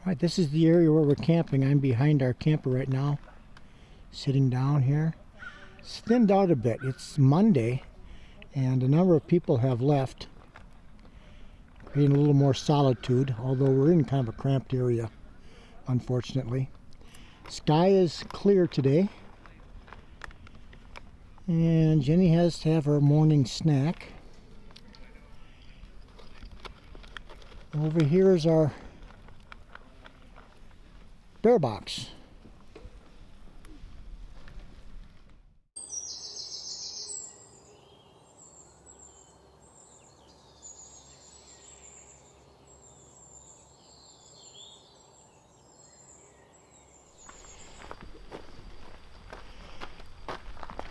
Alright, this is the area where we're camping. I'm behind our camper right now, sitting down here. It's thinned out a bit. It's Monday, and a number of people have left, creating a little more solitude, although we're in kind of a cramped area, unfortunately. Sky is clear today, and Jenny has to have her morning snack. Over here is our bear box.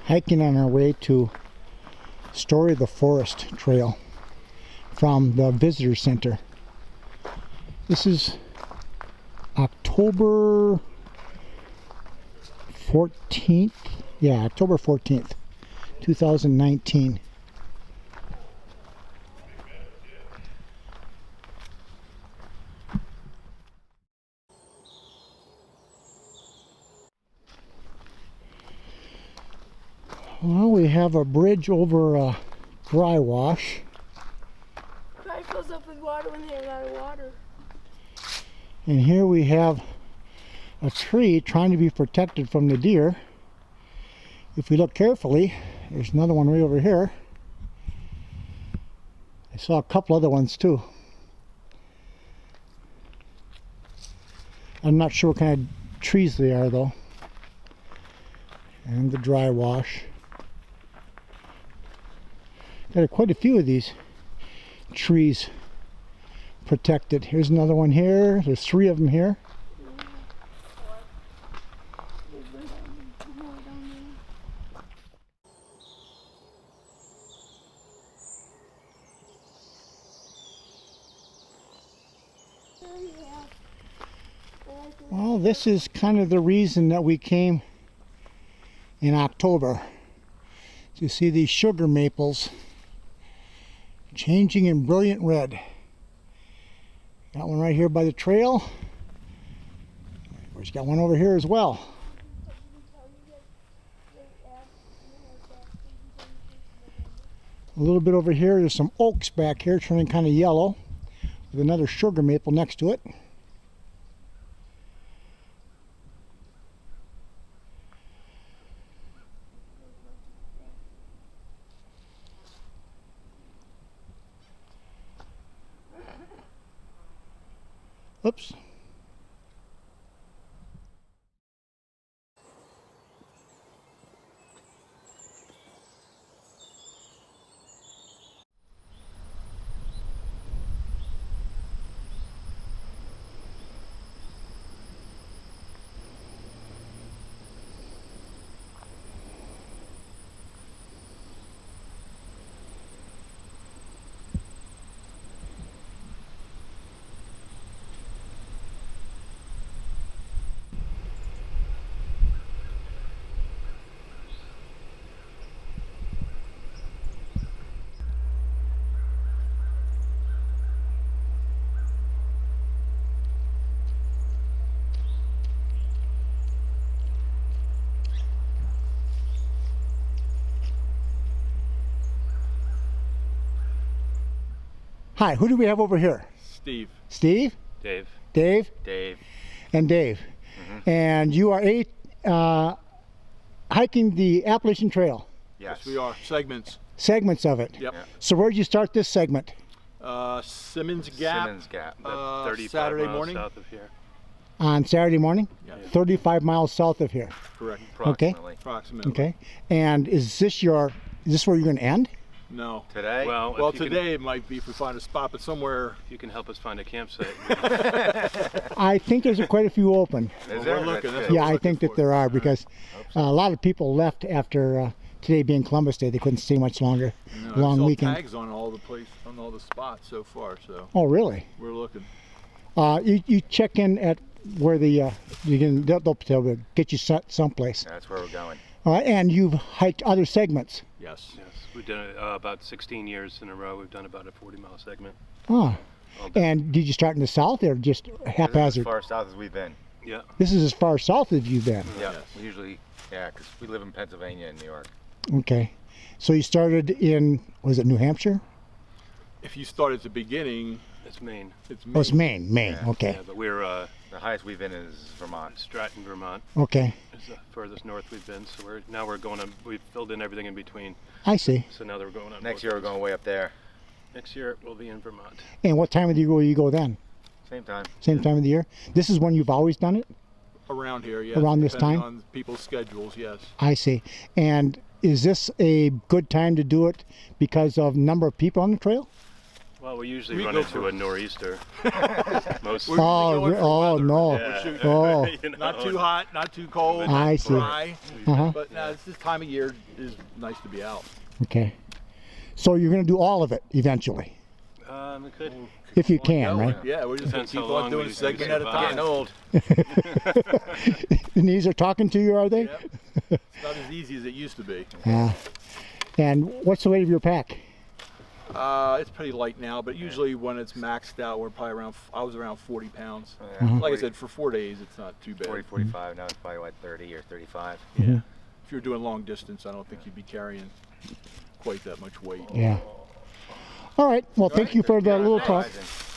Hiking on our way to Story of the Forest Trail from the visitor center. This is October 14th. Yeah, October 14th, 2019. Well, we have a bridge over a dry wash. Dry fills up with water when they have a lot of water. And here we have a tree trying to be protected from the deer. If we look carefully, there's another one way over here. I saw a couple other ones too. I'm not sure what kind of trees they are though. And the dry wash. Got quite a few of these trees protected. Here's another one here. There's 3 of them here. Well, this is kind of the reason that we came in October, to see these sugar maples changing in brilliant red. Got one right here by the trail. We've got one over here as well. A little bit over here, there's some oaks back here turning kind of yellow with another sugar maple next to it. Oops. Hi, who do we have over here? Steve. Steve? Dave. Dave? Dave. And Dave. And you are hiking the Appalachian Trail. Yes, we are. Segments of it. Yep. Yeah. So where did you start this segment? Simmons Gap. Simmons Gap. About 35 Saturday miles morning. south of here. On Saturday morning? Yeah. 35 miles south of here. Correct. Approximately. Approximately. Okay. And is this where you're going to end? No. Today? Well, today it might be if we find a spot, but somewhere. If you can help us find a campsite. I think there's quite a few open. Is We're looking. That's Yeah, what we're I think looking that for. there are, because a lot of people left after today being Columbus Day. They couldn't stay much longer. You know, Long I saw weekend. tags on all the on all the spots so far, so Oh, really? we're looking. You check in at where the they'll get you someplace. That's where we're going. And you've hiked other segments. Yes. Yes, we've done it about 16 years in a row. We've done about a 40-mile segment. Oh, And did you start in the south or just This is as haphazard? far south as we've been. Yeah. This is as far south as you've been. Yeah, Yes. we usually, yeah, because we live in Pennsylvania and New York. Okay. So you started in, was it New Hampshire? If you start at the beginning, It's Maine. it's Oh, it's Maine. Maine. Yeah. Okay. Yeah, but we're The highest we've been is Vermont. Stratton, Vermont. Okay. Is the furthest north we've been. So we're going on. We've filled in everything in between. I see. So now they're going on. Next both year we're ends. going way up there. Next year we'll be in Vermont. And what time of the year will you go then? Same time. Same time of the year? This is when you've always done it? Around here, yes. Around this depending time? on people's schedules, yes. I see. And is this a good time to do it because of number of people on the trail? Well, we usually We run go into for- a nor'easter. Most. We're usually going for Oh weather. no. Yeah. shooting. Oh, You know, Not too hot, not too cold, I see. dry. uh-huh. But now this time of year is nice to be out. Okay. So you're going to do all of it eventually, We could. if you Keep can, on right? going. Yeah, we're just going Depends to keep how on long doing we a segment at a survive. Getting time. old. The knees are talking to you, are they? Yep. It's not as easy as it used to be. Yeah. And what's the weight of your pack? It's pretty light now, but usually when it's maxed out, we're probably around, I was around 40 pounds. Yeah, Mhm. Like I said, for 4 days, it's not too bad. 40, 45. Now it's probably what, 30 or 35. Mhm. If you're doing long distance, I don't think you'd be carrying quite that much weight. Yeah. All right. Well, thank you for the little talk.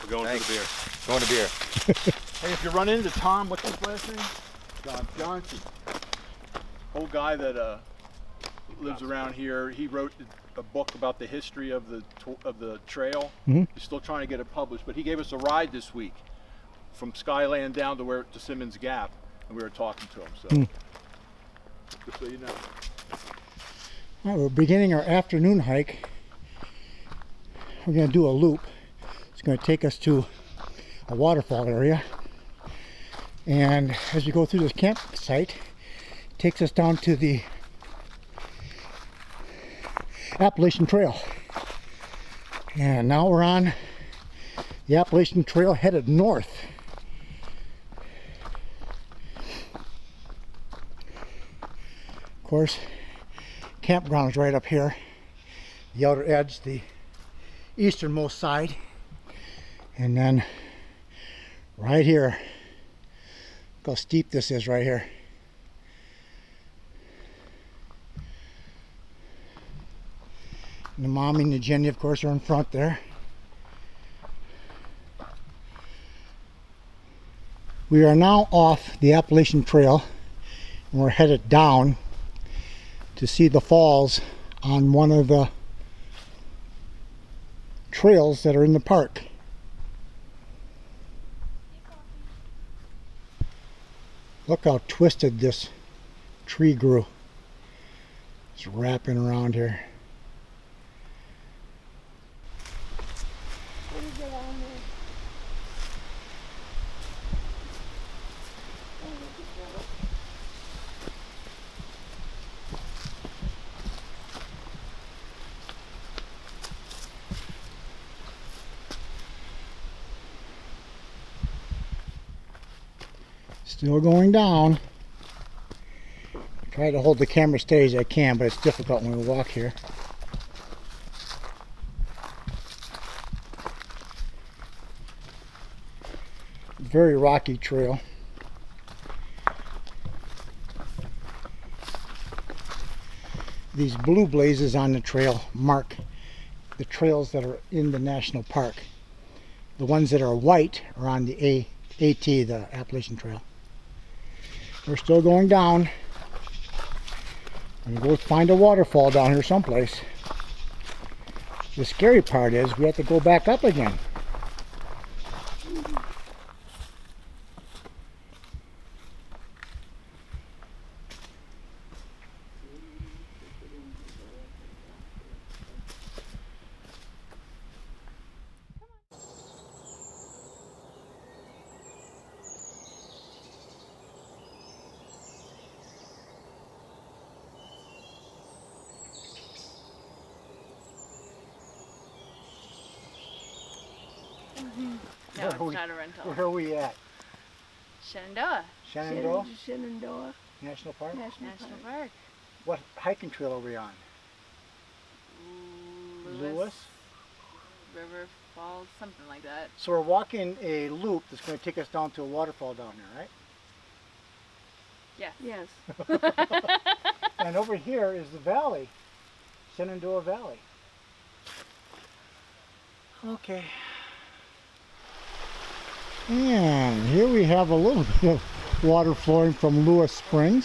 We're going Thanks. for the beer. Going to beer. Hey, if you run into Tom, what's his last name? Johnson. Old guy that lives around here. He wrote a book about the history of the trail. Mhm. He's still trying to get it published, but he gave us a ride this week from Skyland down to Simmons Gap, and we were talking to him. So, just so you know. All right, we're beginning our afternoon hike. We're going to do a loop. It's going to take us to a waterfall area. And as we go through this campsite, it takes us down to the Appalachian Trail. And now we're on the Appalachian Trail headed north. Of course, campground is right up here. The outer edge, the easternmost side. And then right here, look how steep this is right here. And the mommy and the Jenny, of course, are in front there. We are now off the Appalachian Trail and we're headed down to see the falls on one of the trails that are in the park. Look how twisted this tree grew. It's wrapping around here. What is it on there? Oh, look at that. Still going down. Try to hold the camera steady as I can, but it's difficult when we walk here. Very rocky trail. These blue blazes on the trail mark the trails that are in the national park. The ones that are white are on the AT, the Appalachian Trail. We're still going down. And we'll find a waterfall down here someplace. The scary part is we have to go back up again. No, it's not a rental. Where are we at? Shenandoah Shenandoah Shenandoah National Park? National National Park. Park. What hiking trail are we on? Lewis? River Falls, something like that. So we're walking a loop that's going to take us down to a waterfall down there, right? Yes. Yes. And over here is the valley, Shenandoah Valley. Okay. And here we have a little bit of water flowing from Lewis Spring.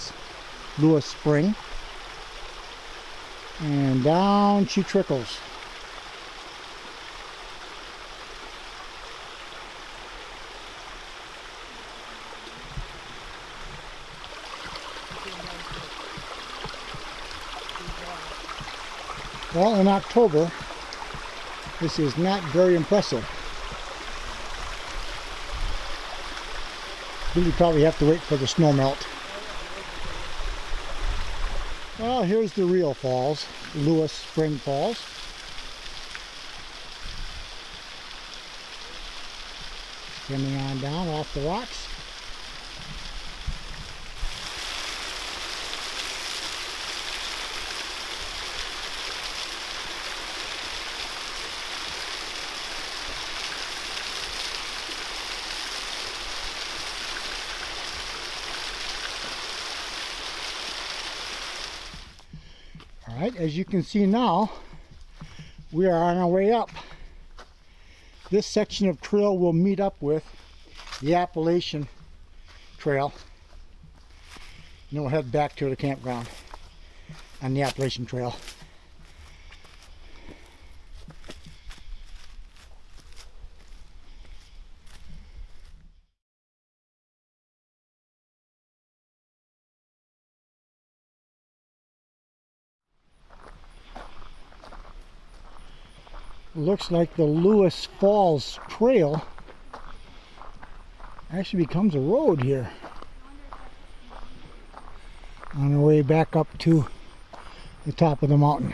And down she trickles. Well, in October, this is not very impressive. Really probably have to wait for the snow melt. Well, here's the real falls, Lewis Spring Falls. Coming on down off the rocks. Alright, as you can see now, we are on our way up. This section of trail will meet up with the Appalachian Trail. And then we'll head back to the campground on the Appalachian Trail. Looks like the Lewis Falls Trail actually becomes a road here on our way back up to the top of the mountain.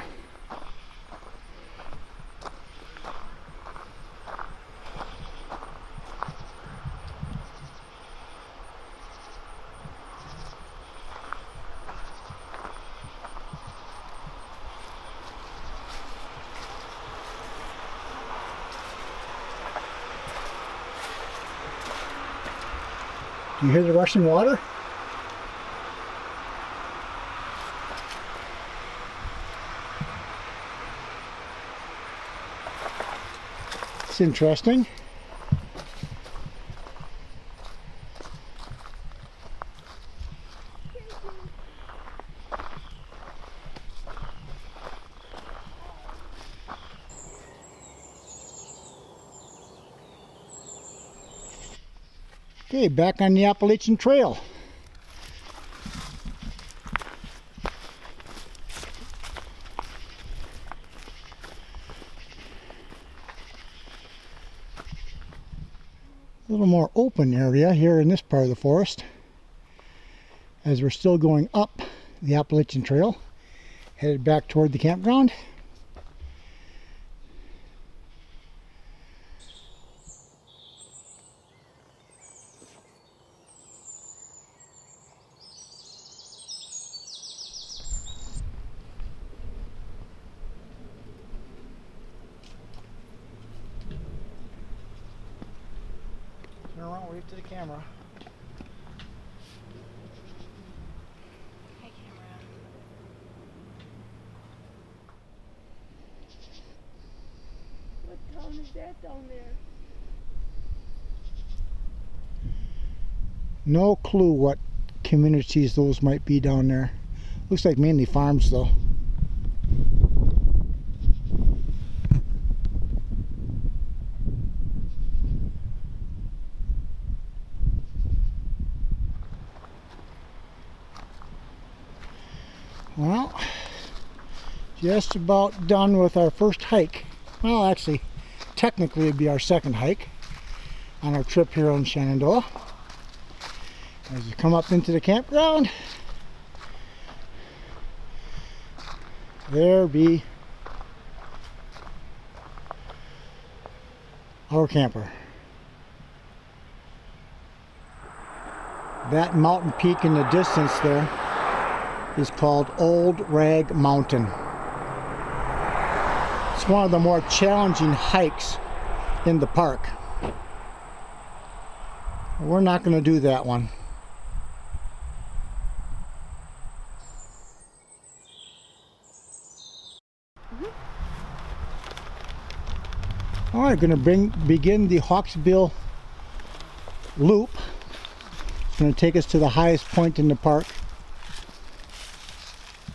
Do you hear the rushing water? It's interesting. Okay, back on the Appalachian Trail. A little more open area here in this part of the forest as we're still going up the Appalachian Trail, headed back toward the campground. Turn around, wave to the camera. Hi, camera. What town is that down there? No clue what communities those might be down there. Looks like mainly farms though. Well, just about done with our first hike. Well, actually, technically it'd be our second hike on our trip here in Shenandoah. As you come up into the campground, there be our camper. That mountain peak in the distance there is called Old Rag Mountain. It's one of the more challenging hikes in the park. We're not going to do that one. All right, going to begin the Hawksbill loop. It's going to take us to the highest point in the park.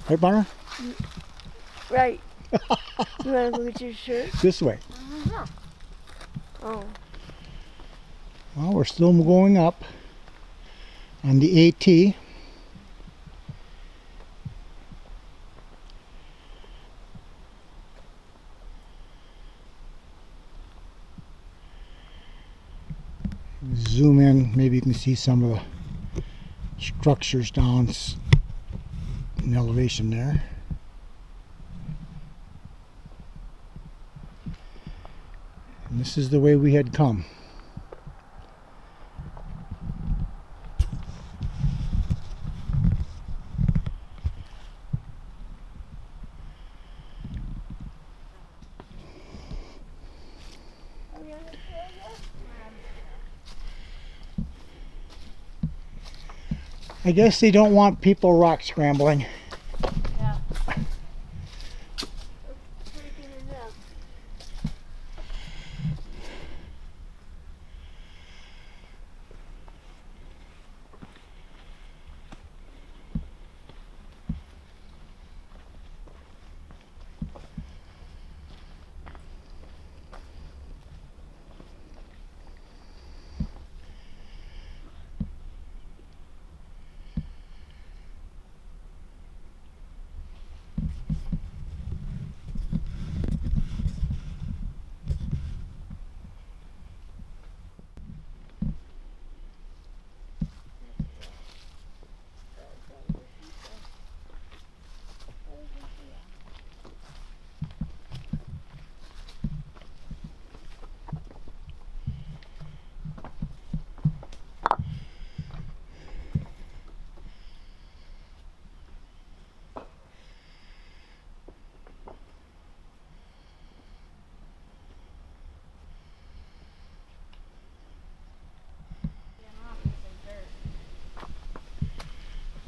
Right, Bonner? Right. You want to look at your shirt? This way. Oh. Well, we're still going up on the AT. Zoom in, maybe you can see some of the structures down in elevation there. And this is the way we had come. I guess they don't want people rock scrambling. Yeah. Breaking it up.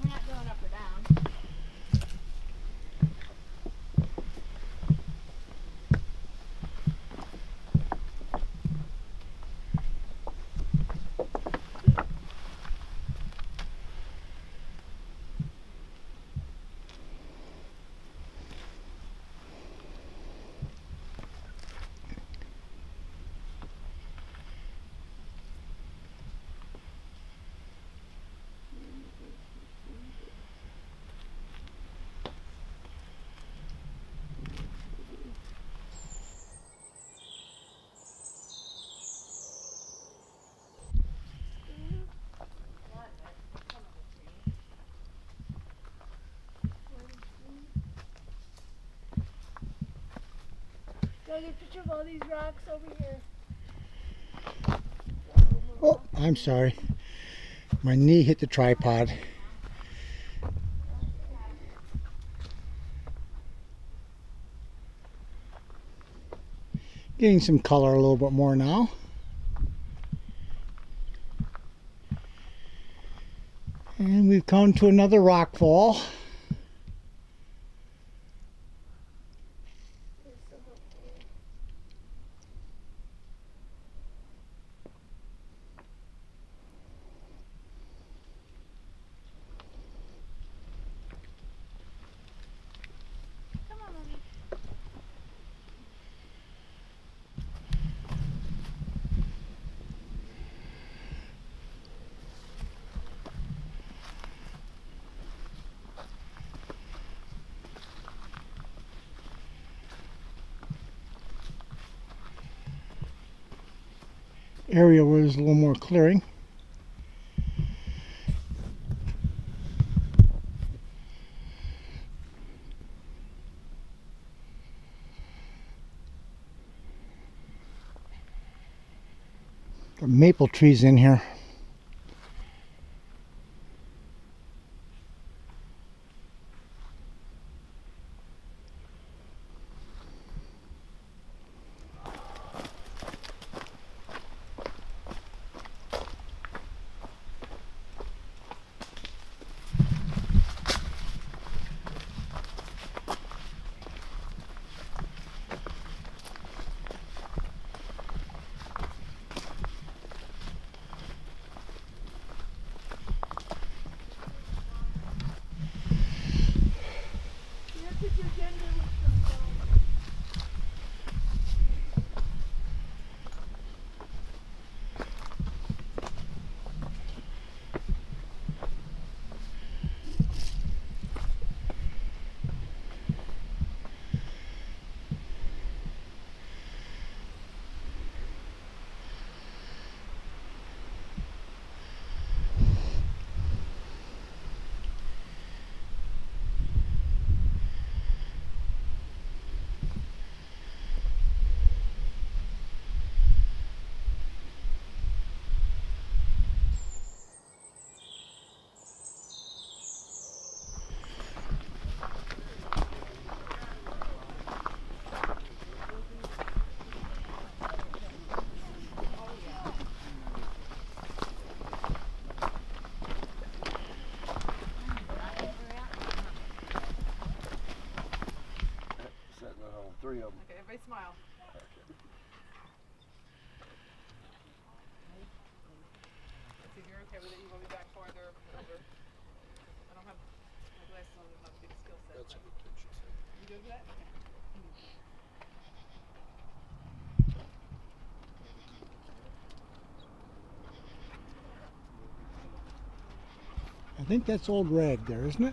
We're not going up or down. Can I get a picture of all these rocks over here? Oh, I'm sorry. My knee hit the tripod. Getting some color a little bit more now. And we've come to another rock fall. Come on, Mommy. Area where there's a little more clearing. Got maple trees in here. smile. If you're okay with it, you want me back farther over. I don't have my glasses on, I don't have a big skill set. That's a good picture. You good with that? Okay. I think that's old rag there, isn't it?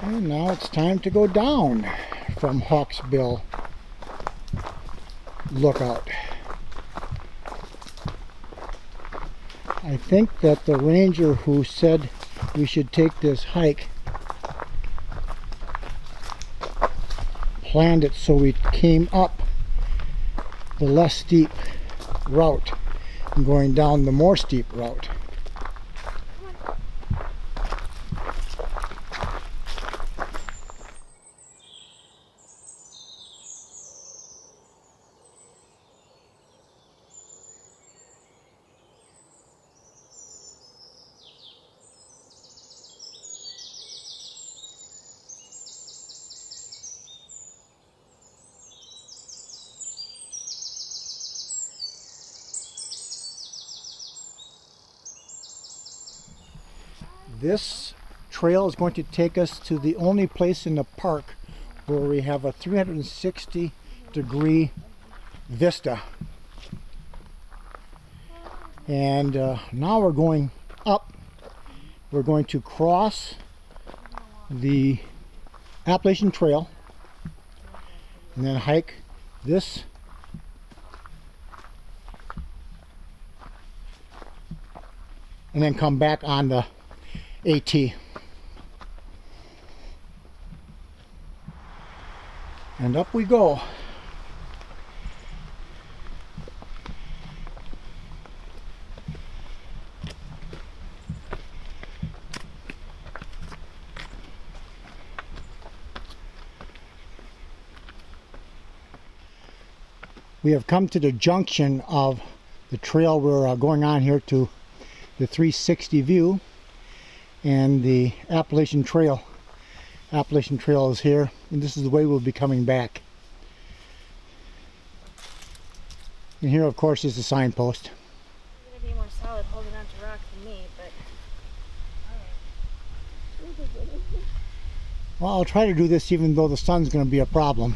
And now it's time to go down from Hawksbill Lookout. I think that the ranger who said we should take this hike planned it so we came up the less steep route and going down the more steep route. This trail is going to take us to the only place in the park where we have a 360-degree vista. And now we're going up. We're going to cross the Appalachian Trail and then hike this and then come back on the AT. And up we go. We have come to the junction of the trail we're going on here to the 360 view and the Appalachian Trail. Appalachian Trail is here, and this is the way we'll be coming back. And here, of course, is the signpost. You're gonna be more solid holding on to rock than me, but Well, I'll try to do this even though the sun's going to be a problem.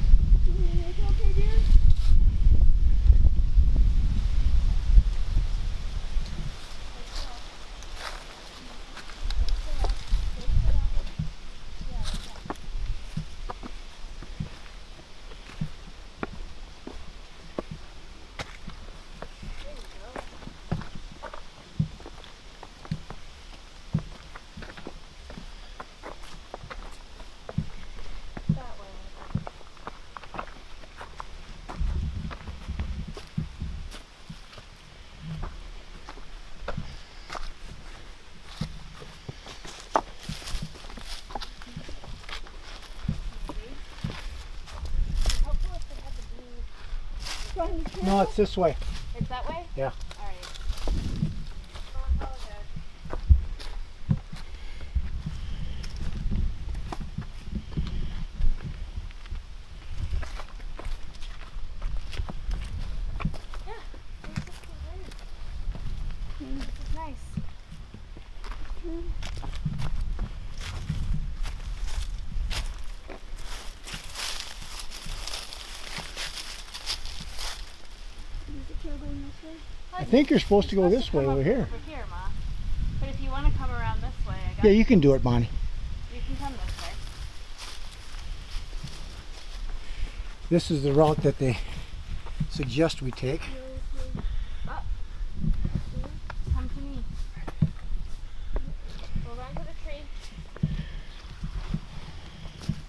No, it's this way. it's that way? Yeah. Alright. Yeah, this is nice. I think you're supposed to go this way over here. Over here, Ma. But if you want to come around this way, I got Yeah, you can do it, Bonnie. you can come this way. This is the route that they suggest we take. Come to me. Hold on to the tree.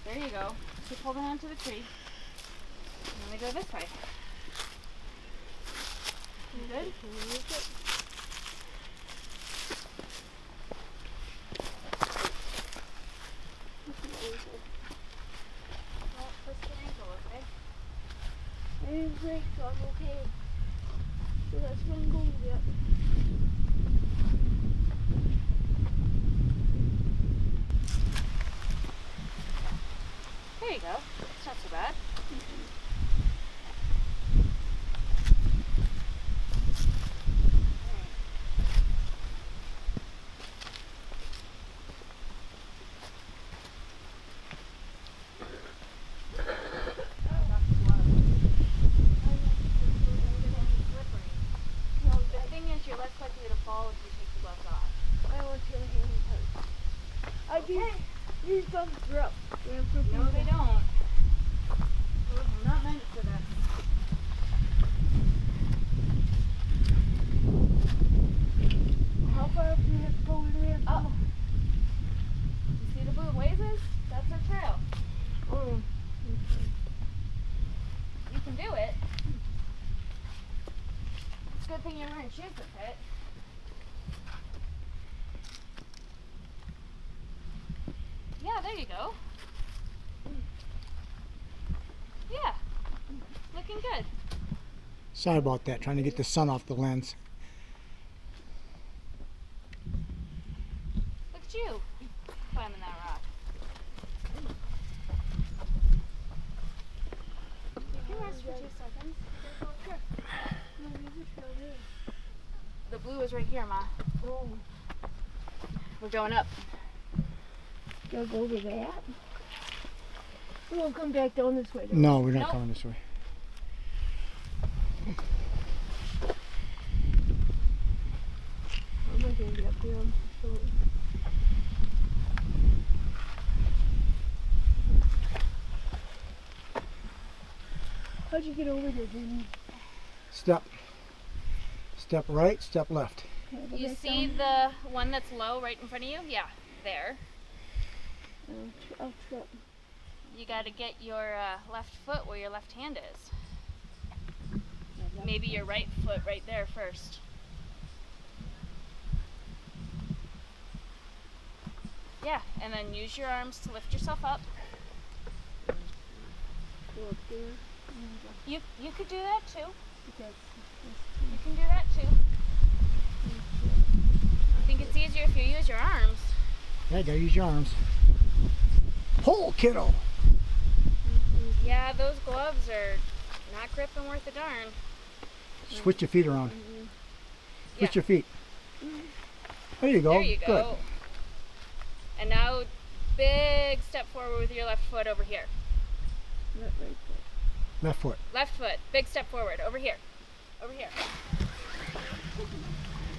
There you go. Keep holding on to the tree. And then we go this way. You good? didn't break, so I'm okay. So that's what I'm going to get. There you go. It's not so bad. No, the thing is, you're less likely to fall if you take the gloves off. I want your hand hurt. I think these gloves drop. No, they don't. Those are not meant for that. How far up do we have to go in there? Oh. You see the blue blazes? That's our trail. Oh. You can do it. It's a good thing you're wearing shoes that fit. Yeah, there you go. Yeah. Looking good. Sorry about that, trying to get the sun off the lens. Look at you climbing that rock. You can rest for 2 seconds. Sure. No, there's a trail there. The blue is right here, Ma. Oh. We're going up. Gotta go over that. We won't come back down this way. No, we're not Nope. coming this way. I'm not gonna get up there. I'm short. How'd you get over there, Jenny? Step. Step right, step left. Can I go You back see down? the one that's low right in front of you? Yeah, there. I'll trip. You got to get your left foot where your left hand is. Maybe your right foot right there first. Yeah, and then use your arms to lift yourself up. Go up there. You could do that too. Because You can do that too. I think it's easier if you use your arms. Yeah, you gotta use your arms. Pull, kiddo! Yeah, those gloves are not gripping worth a darn. Switch your feet around. Switch Yeah. your feet. There you go. There you go. Good. And now, big step forward with your left foot over here. not right foot. Left foot. Left foot, big step forward, over here. Over here.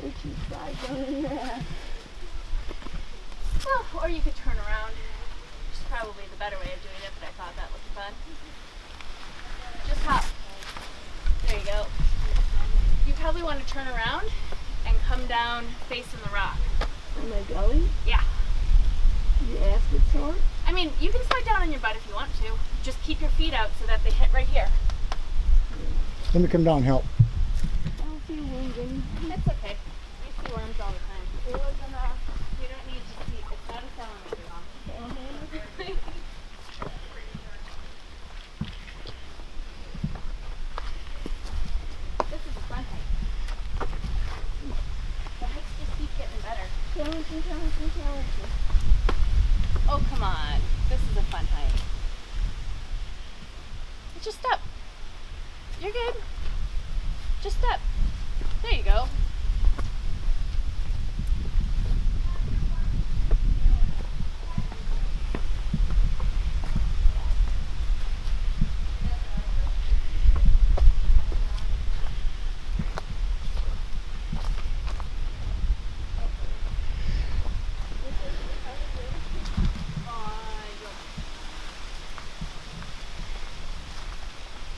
We should try down there. Well, or you could turn around. Which is probably the better way of doing it, but I thought that looked fun. Just hop. There you go. You probably want to turn around and come down facing the rock. On my belly? Yeah. Your ass get sore? I mean, you can slide down on your butt if you want to. Just keep your feet out so that they hit right here. Let me come down and help. I don't see a wound in. It's okay. You see worms all the time. You don't need to see. It's not a salamander, Mom. This is a fun hike. The hikes just keep getting better. Challenge. Oh, come on. This is a fun hike. Just step. You're good. Just step. There you go.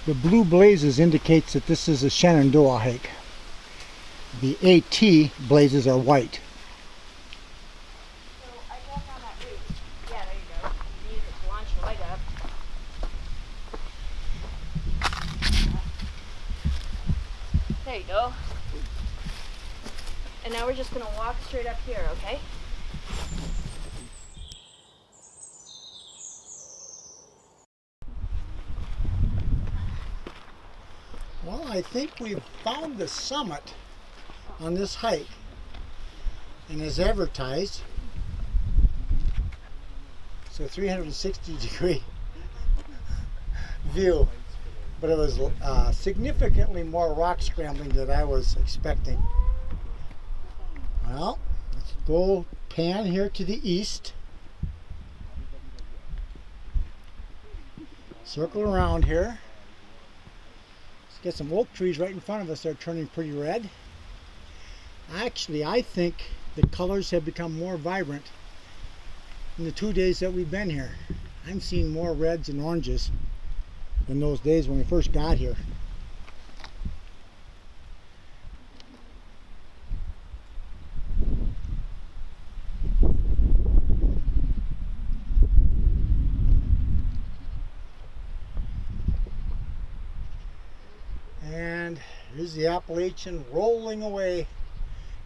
The blue blazes indicates that this is a Shenandoah hike. The AT blazes are white. So I walk on that root. Yeah, there you go. You use it to launch your leg up. There you go. And now we're just gonna walk straight up here, okay? Well, I think we've found the summit on this hike, and as advertised, it's a 360-degree view, but it was significantly more rock scrambling than I was expecting. Well, let's go pan here to the east, circle around here. Let's get some oak trees right in front of us that are turning pretty red. Actually, I think the colors have become more vibrant in the 2 days that we've been here. I'm seeing more reds and oranges than those days when we first got here. And here's the Appalachian rolling away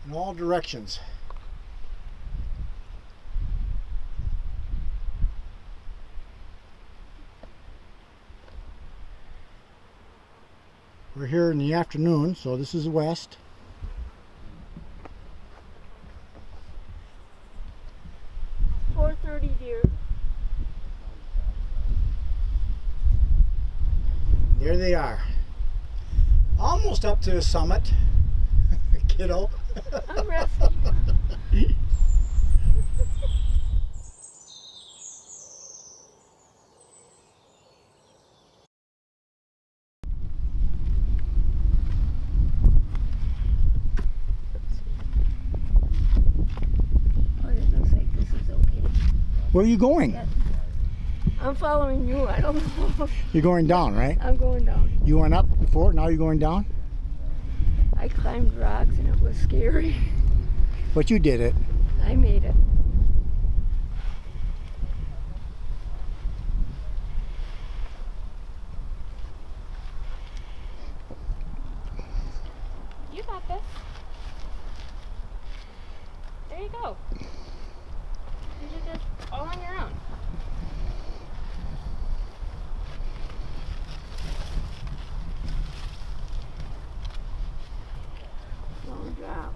in all directions. We're here in the afternoon, so this is west. It's 4:30, dear. There they are. Almost up to the summit, kiddo. I'm resting. Oh, it looks like this is okay. Where are you going? I'm following you. I don't know. You're going down, right? I'm going down. You went up before, now you're going down? I climbed rocks and it was scary. But you did it. I made it. You got this. There you go. You did this all on your own. Long drop.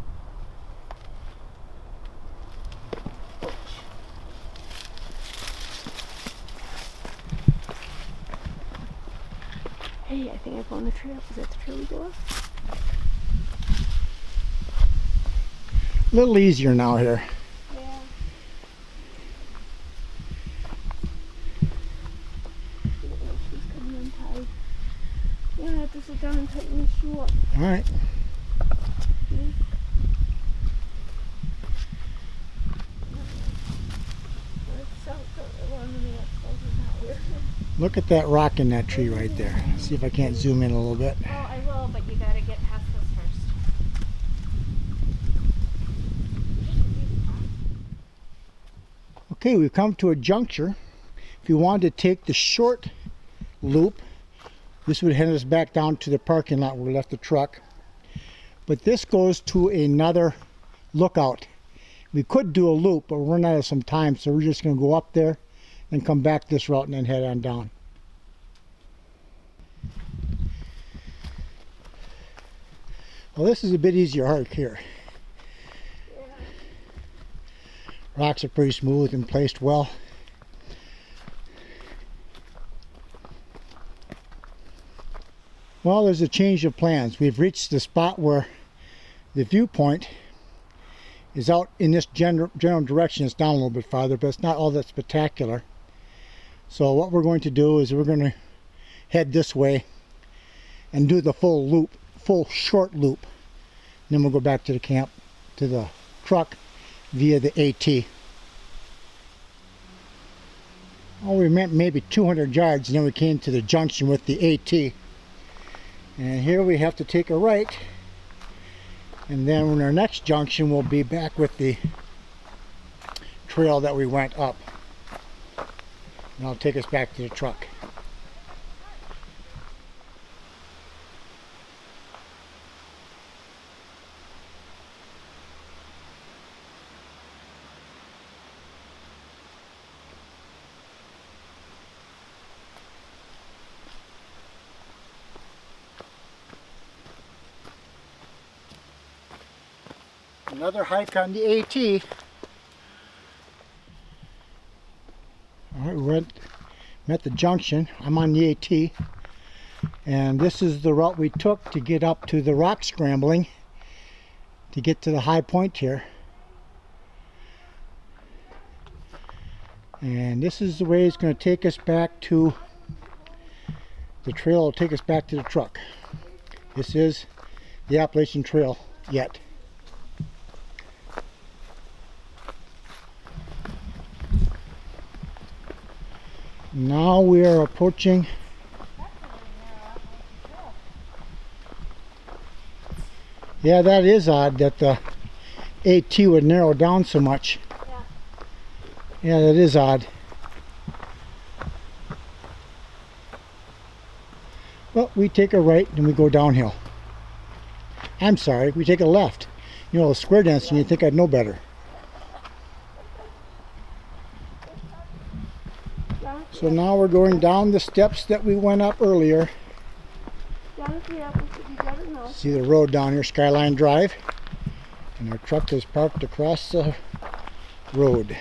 Hey, I think I found the trail. Is that the trail we go up? A little easier now here. Yeah. She's coming untied. Yeah, I have to sit down and tighten this shoe up. All right. Look at that rock in that tree right there. See if I can't zoom in a little bit. Oh, I will, but you gotta get past this first. Okay, we've come to a juncture. If you wanted to take the short loop, this would head us back down to the parking lot where we left the truck. But this goes to another lookout. We could do a loop, but we're running out of some time, so we're just going to go up there and come back this route and then head on down. Well, this is a bit easier hike here. Rocks are pretty smooth and placed well. Well, there's a change of plans. We've reached the spot where the viewpoint is out in this general direction. It's down a little bit farther, but it's not all that spectacular. So what we're going to do is we're going to head this way and do the full loop, full short loop. And then we'll go back to the camp, to the truck via the AT. Oh, we went maybe 200 yards and then we came to the junction with the AT. And here we have to take a right. And then in our next junction we'll be back with the trail that we went up. And I'll take us back to the truck. Another hike on the AT. Alright, we met the junction. I'm on the AT. And this is the route we took to get up to the rock scrambling to get to the high point here. And this is the way it's going to take us back to the trail. Will take us back to the truck. This is the Appalachian Trail yet. Now we are approaching yeah, that is odd that the AT would narrow down so much. Yeah, that is odd. Well, we take a right and we go downhill. I'm sorry, we take a left. You know, square dancing, you think I'd know better. So now we're going down the steps that we went up earlier. See the road down here, Skyline Drive. And our truck is parked across the road.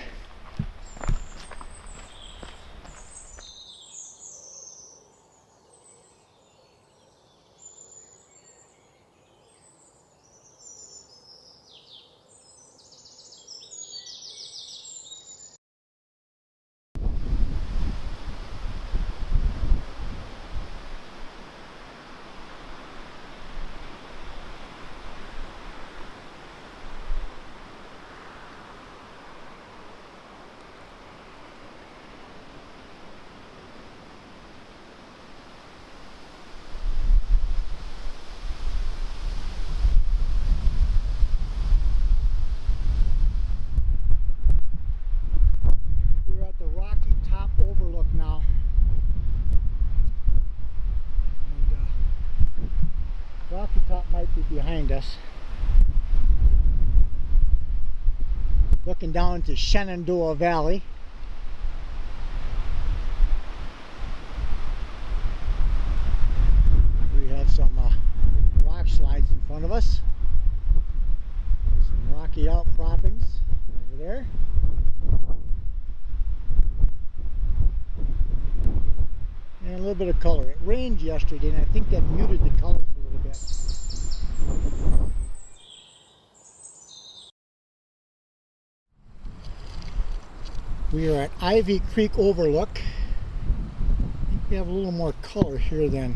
Rocky Top might be behind us. Looking down into Shenandoah Valley. We have some rock slides in front of us. Some rocky outcroppings over there. And a little bit of color. It rained yesterday and I think that muted the colors a little bit. We are at Ivy Creek Overlook. I think we have a little more color here than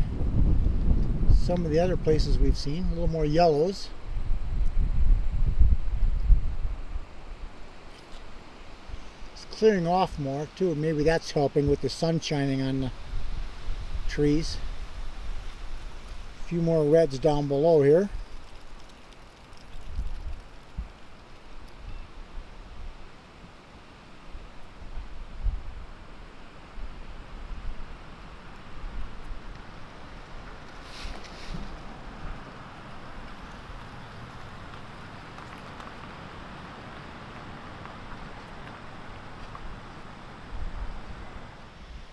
some of the other places we've seen. A little more yellows. It's clearing off more too. Maybe that's helping with the sun shining on the trees. A few more reds down below here.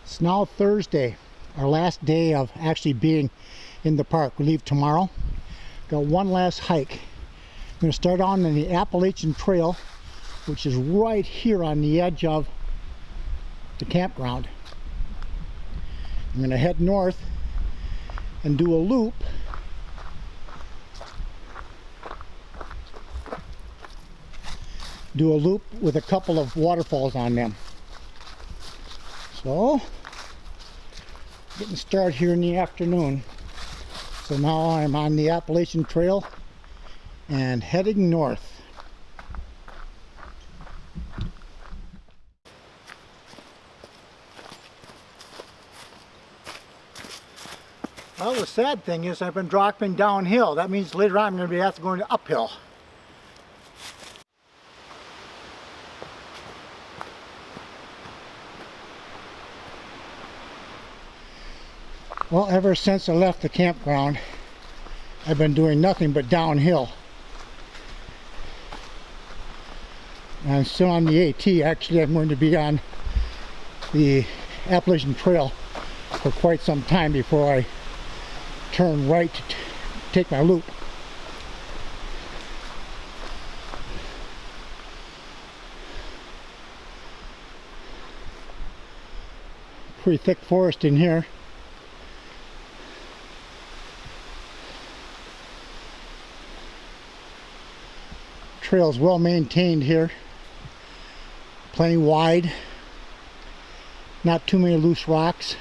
It's now Thursday, our last day of actually being in the park. We leave tomorrow. Got one last hike. I'm going to start on the Appalachian Trail, which is right here on the edge of the campground. I'm going to head north and do a loop with a couple of waterfalls on them. So getting started here in the afternoon. So now I'm on the Appalachian Trail and heading north. Well, the sad thing is I've been dropping downhill. That means later on I'm going to have to go into uphill. Well, ever since I left the campground, I've been doing nothing but downhill. I'm still on the AT. Actually, I'm going to be on the Appalachian Trail for quite some time before I turn right to take my loop. pretty thick forest in here. Trail's well maintained here. Plenty wide. Not too many loose rocks.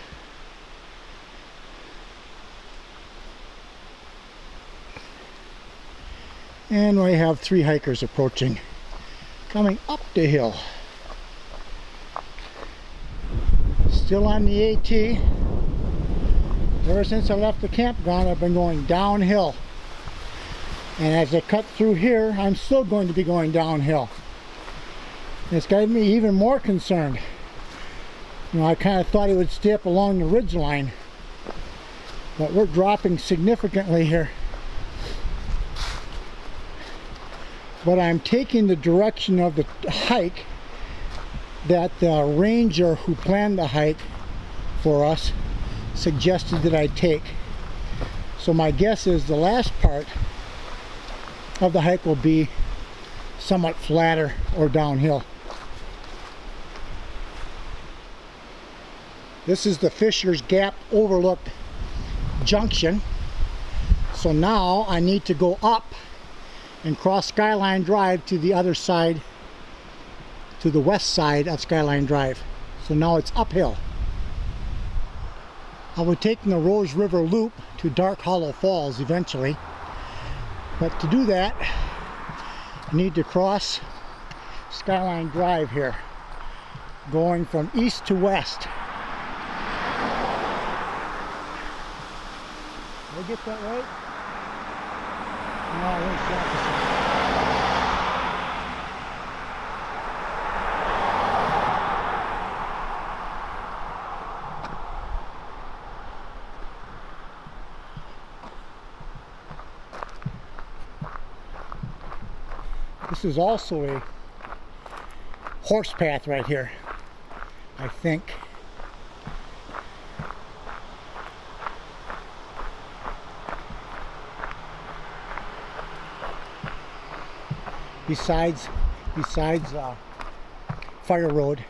And we have 3 hikers approaching, coming up the hill. Still on the AT. Ever since I left the campground, I've been going downhill. And as I cut through here, I'm still going to be going downhill. It's got me even more concerned. You know, I kind of thought it would stay up along the ridge line, but we're dropping significantly here. But I'm taking the direction of the hike that the ranger who planned the hike for us suggested that I take. So my guess is the last part of the hike will be somewhat flatter or downhill. This is the Fisher's Gap Overlooked Junction. So now I need to go up and cross Skyline Drive to the other side, to the west side of Skyline Drive. So now it's uphill. I'll be taking the Rose River Loop to Dark Hollow Falls eventually. But to do that, I need to cross Skyline Drive here, going from east to west. Did I get that right? No, I went the opposite. This is also a horse path right here, I think. Besides Fire Road.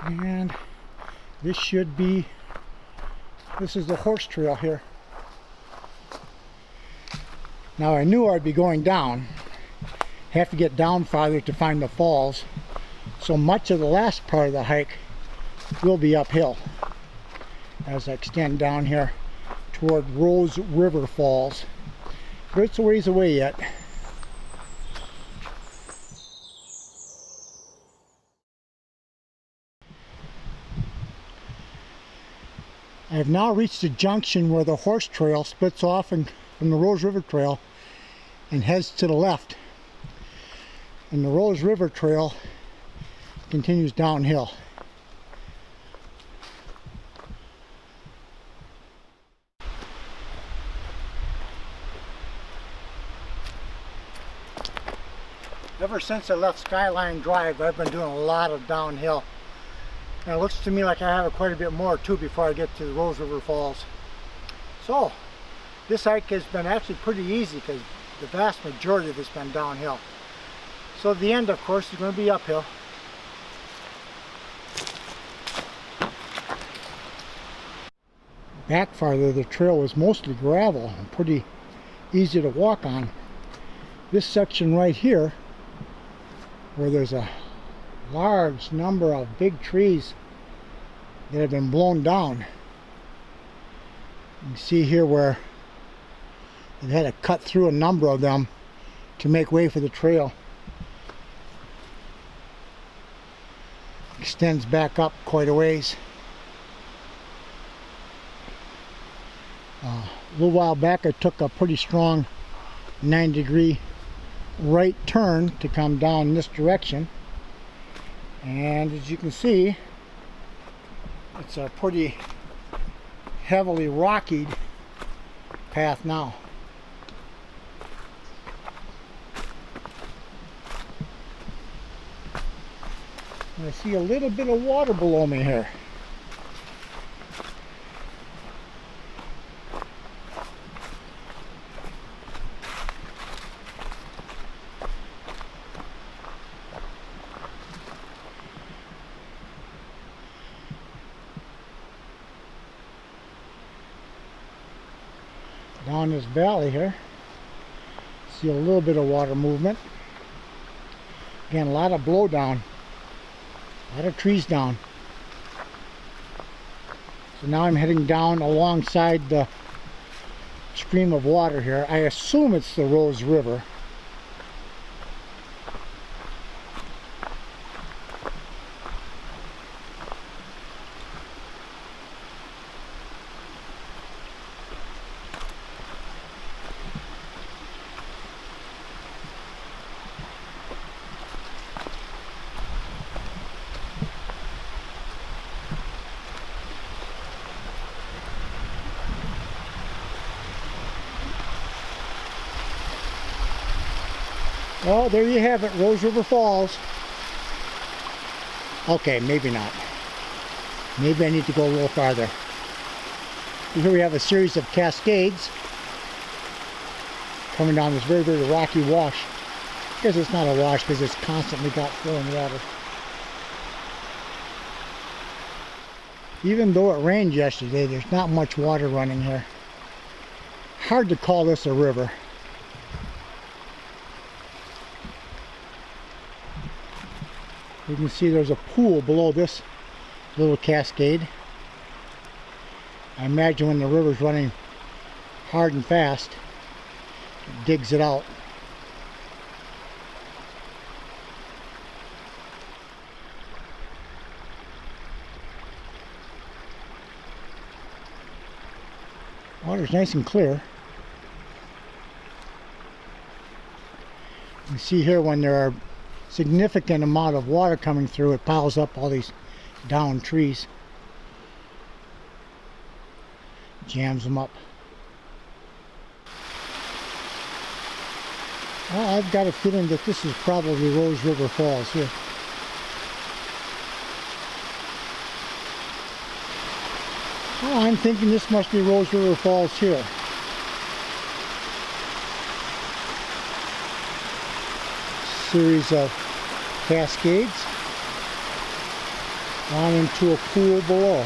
And this is the horse trail here. Now I knew I'd be going down, have to get down farther to find the falls, so much of the last part of the hike will be uphill as I extend down here toward Rose River Falls. But it's a ways away yet. I have now reached the junction where the horse trail splits off from the Rose River Trail and heads to the left. And the Rose River Trail continues downhill. Ever since I left Skyline Drive, I've been doing a lot of downhill. And it looks to me like I have quite a bit more too before I get to the Rose River Falls. So, this hike has been actually pretty easy because the vast majority of it's been downhill. So the end, of course, is going to be uphill. Back farther, the trail was mostly gravel and pretty easy to walk on. This section right here, where there's a large number of big trees that have been blown down. You can see here where they've had to cut through a number of them to make way for the trail. Extends back up quite a ways. A little while back I took a pretty strong 9-degree right turn to come down this direction, and as you can see, it's a pretty heavily rocky path now. And I see a little bit of water below me here. Down this valley here. See a little bit of water movement. Again, a lot of blowdown. A lot of trees down. So now I'm heading down alongside the stream of water here. I assume it's the Rose River. Oh, there you have it, Rose River Falls. Okay, maybe not. Maybe I need to go a little farther. Here we have a series of cascades coming down this very, very rocky wash. I guess it's not a wash because it's constantly got flowing water. Even though it rained yesterday, there's not much water running here. Hard to call this a river. You can see there's a pool below this little cascade. I imagine when the river's running hard and fast, it digs it out. Water's nice and clear. You can see here when there are significant amount of water coming through, it piles up all these downed trees, jams them up. Well, I've got a feeling that this is probably Rose River Falls here. Well, I'm thinking this must be Rose River Falls here. Series of cascades down into a pool below.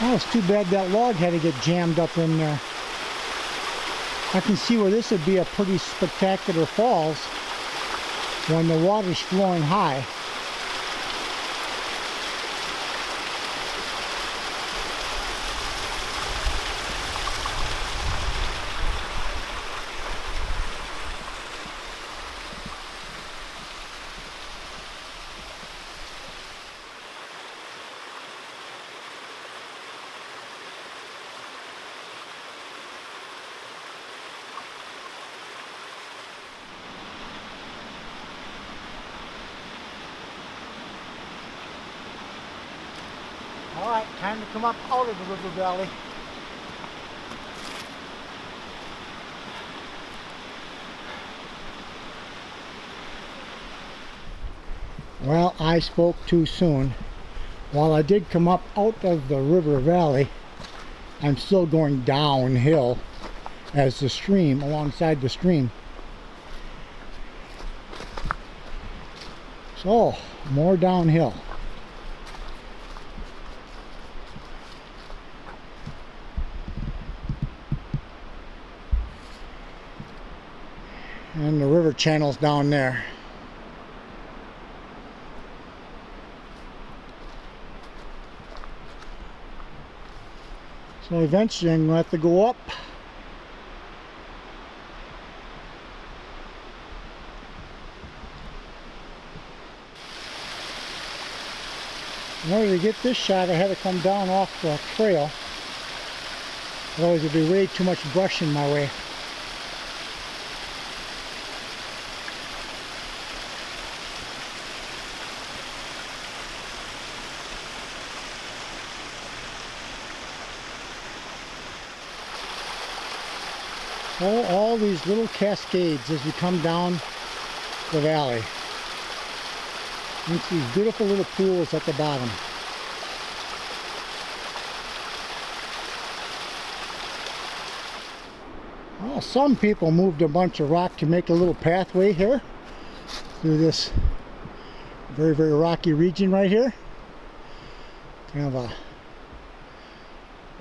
Oh, it's too bad that log had to get jammed up in there. I can see where this would be a pretty spectacular falls when the water's flowing high. Alright, time to come up out of the river valley. Well, I spoke too soon. While I did come up out of the river valley, I'm still going downhill as the stream, alongside the stream. So, more downhill. And the river channel's down there. So eventually I'm going to have to go up. In order to get this shot, I had to come down off the trail. Otherwise there'd be way too much brush in my way. All these little cascades as you come down the valley. It's these beautiful little pools at the bottom. Well, some people moved a bunch of rock to make a little pathway here through this very, very rocky region right here. Kind of a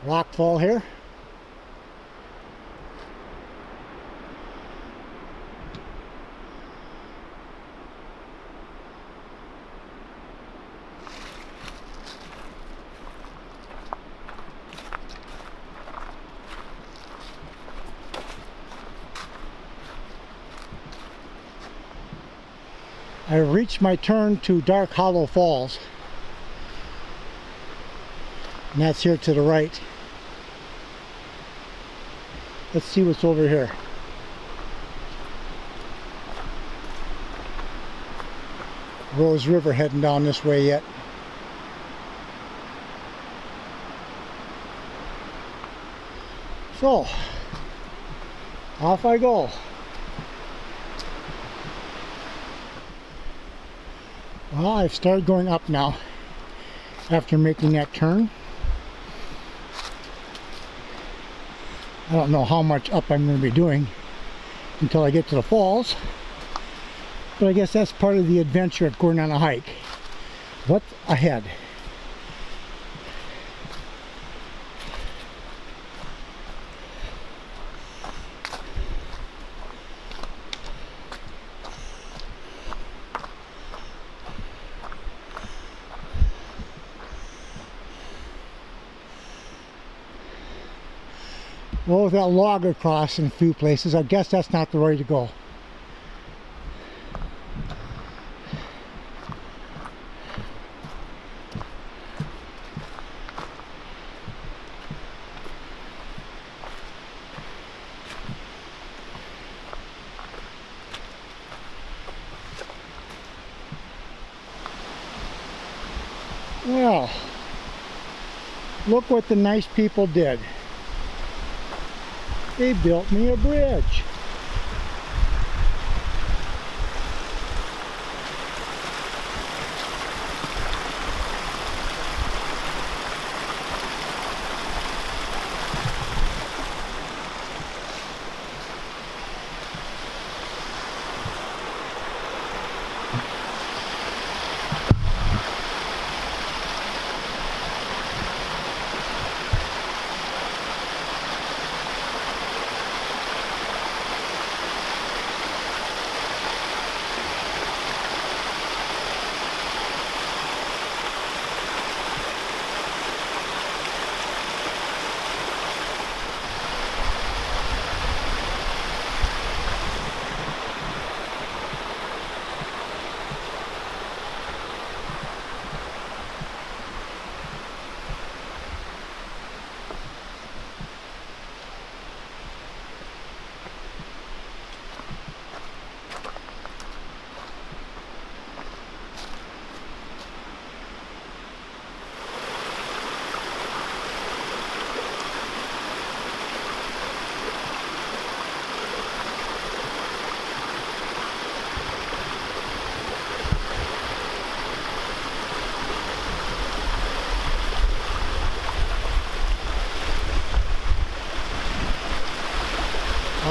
rock fall here. I reached my turn to Dark Hollow Falls, and that's here to the right. Let's see what's over here. Rose River heading down this way yet. So, off I go. Well, I've started going up now after making that turn. I don't know how much up I'm going to be doing until I get to the falls, but I guess that's part of the adventure of going on a hike. What's ahead? Well, with that log across in a few places, I guess that's not the way to go. Well, look what the nice people did. They built me a bridge.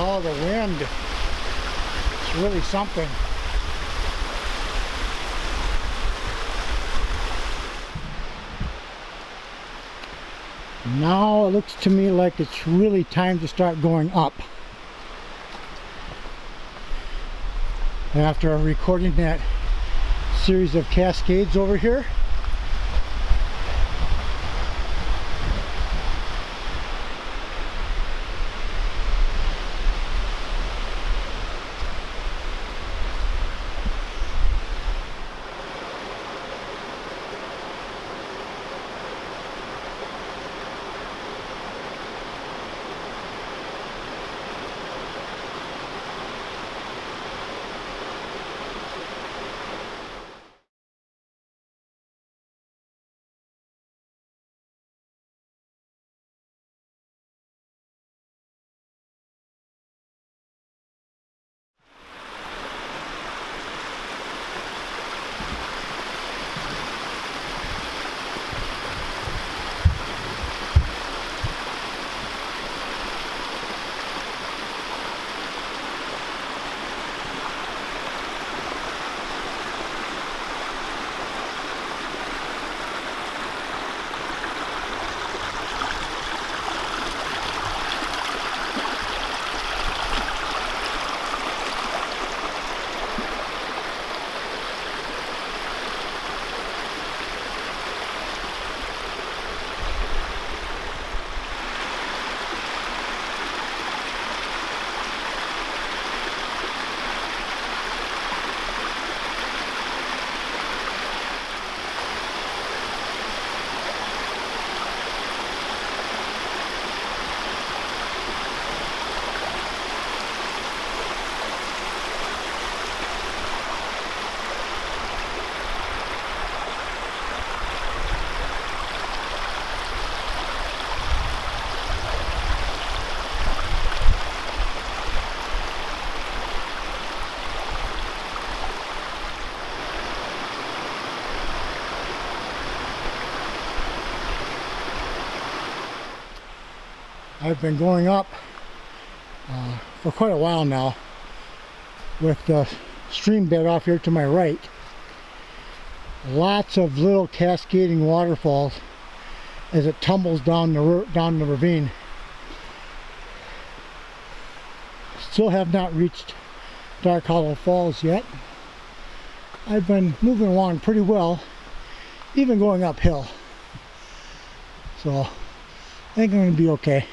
Oh, the wind. It's really something. Now it looks to me like it's really time to start going up. After recording that series of cascades over here, I've been going up for quite a while now with the stream bed off here to my right. Lots of little cascading waterfalls as it tumbles down the ravine. Still have not reached Dark Hollow Falls yet. I've been moving along pretty well, even going uphill. So I think I'm going to be okay.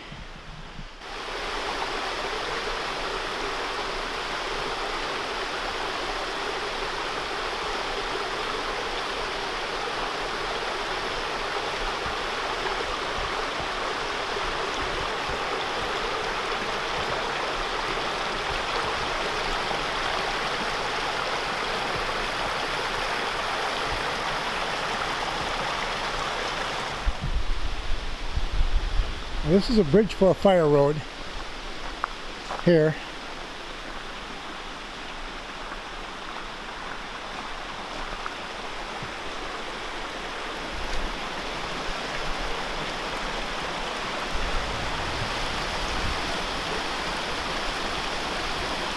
This is a bridge for a fire road here.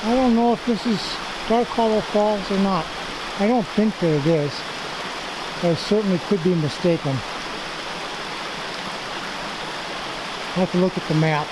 I don't know if this is Dark Hollow Falls or not. I don't think that it is. I certainly could be mistaken. I have to look at the map.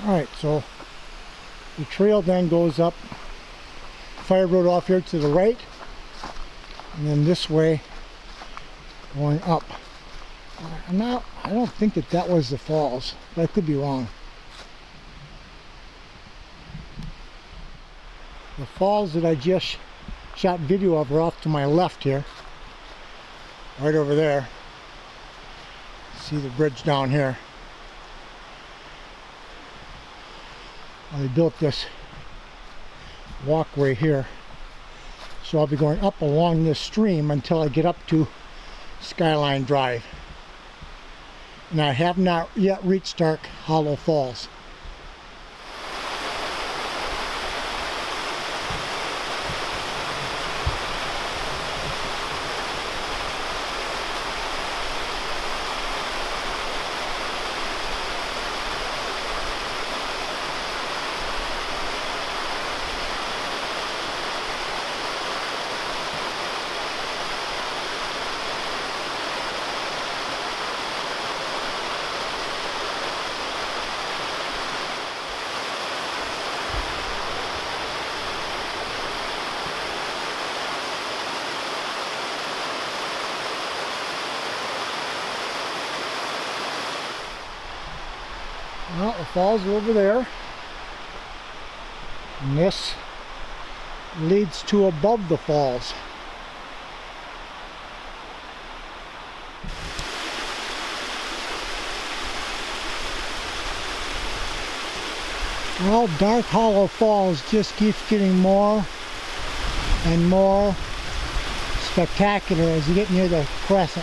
Alright, so the trail then goes up Fire Road off here to the right, and then this way going up. I don't think that that was the falls, but I could be wrong. The falls that I just shot video of are off to my left here, right over there. See the bridge down here. They built this walkway here, so I'll be going up along this stream until I get up to Skyline Drive, and I have not yet reached Dark Hollow Falls. Well, the falls are over there, and this leads to above the falls. Well, Dark Hollow Falls just keeps getting more and more spectacular as you get near the crest.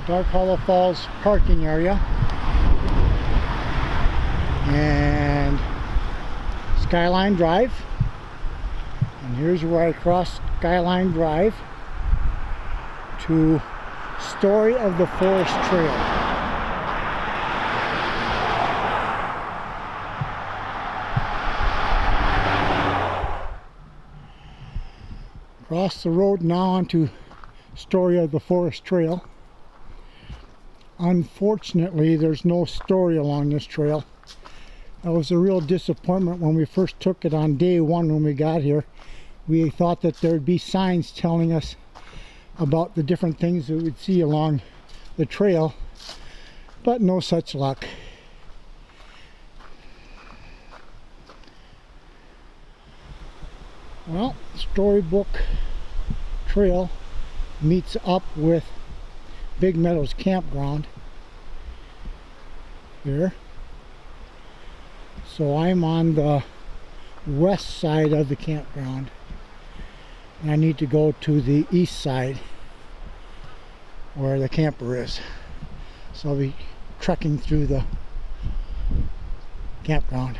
Dark Hollow Falls parking area. And Skyline Drive. And here's where I cross Skyline Drive to Story of the Forest Trail. Cross the road now onto Story of the Forest Trail. Unfortunately, there's no story along this trail. That was a real disappointment when we first took it on day one when we got here. We thought that there'd be signs telling us about the different things that we'd see along the trail, but no such luck. Well, Storybook Trail meets up with Big Meadows Campground here. So I'm on the west side of the campground, and I need to go to the east side where the camper is. So I'll be trekking through the campground.